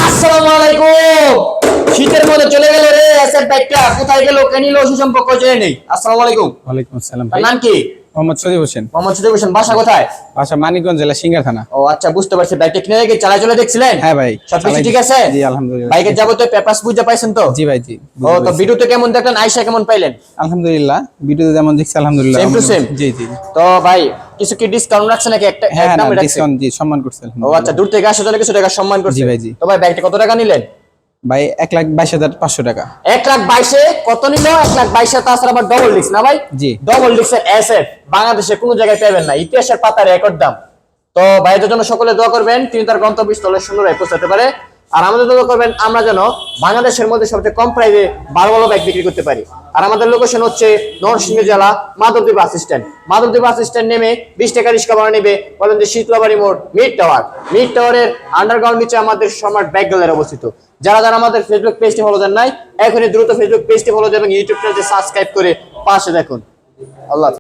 আসসালামু আলাইকুম। শীতের মধ্যে চলে গেল রে এসএফ বাইকটা, কোথায় গেল কে নিল সে সম্পর্কে জেনে নেই। আসসালামু আলাইকুম। ওয়ালাইকুম আসসালাম তার ভাই। নাম কি? মোহাম্মদ সজিব হোসেন। মোহাম্মদ সুদেব হোসেন, বাসা কোথায়? বাসা মানিকগঞ্জ জেলা সিঙ্গার থানা। ও আচ্ছা, বুঝতে পারছি। বাইকটা কিনে রেখে চালাই চলে দেখছিলেন? হ্যাঁ ভাই, সবকিছু চালাই ঠিক আছে? জি আলহামদুলিল্লাহ। বাইকের যাবতীয় পেপারস বুঝে পাইছেন তো? জি ভাই জি। ও তো ভিডিওতে কেমন দেখলেন, আয়শা কেমন পাইলেন? আলহামদুলিল্লাহ, ভিডিওতে যেমন দেখছি আলহামদুলিল্লাহ। Same to same? জি জি। তো ভাই কিছু কি ডিসকাউন্ট রাখছে নাকি? একটা হ্যাঁ এক না, দামে রাখছে? ডিসকাউন্ট জি, সম্মান করছে ও আলহামদুলিল্লাহ। আচ্ছা, দূর থেকে আসার জন্য কিছু টাকা সম্মান করছে। জি ভাই, জি। তো ভাই বাইকটা কত টাকা নিলেন? ভাই 1,22,500 টাকা। 1,22,000 কত নিল? 1,22,000 তাছাড়া আবার ডবল ডিস্ক না ভাই? জি। ডবল ডিস্কের এসএফ বাংলাদেশে কোনো জায়গায় পাবেন না, ইতিহাসের পাতা রেকর্ড দাম। তো ভাইদের জন্য সকলে দোয়া করবেন, তিনি তার গন্তব্যস্থলে সুন্দরভাবে পৌঁছাতে পারে। আর আমাদের দোয়া করবেন আমরা যেন বাংলাদেশের মধ্যে সবচেয়ে কম প্রাইসে ভালো ভালো বাইক বিক্রি করতে পারি। আর আমাদের লোকেশন হচ্ছে নরসিংদী জেলা Madhabdi bus stand. Madhabdi bus stand নেমে 20 টাকা রিক্সা ভাড়া নেবে, বলেন যে শীতলাবাড়ি মোড় মিড টাওয়ার। মিড টাওয়ারের আন্ডারগ্রাউন্ড নিচে আমাদের সম্রাট বাইক গ্যালারি অবস্থিত। যারা যারা আমাদের ফেসবুক পেজটি ফলো দেন নাই, এখনই দ্রুত ফেসবুক পেজটি ফলো দেবেন, ইউটিউব চ্যানেলটি সাবস্ক্রাইব করে পাশে দেখুন। আল্লাহ।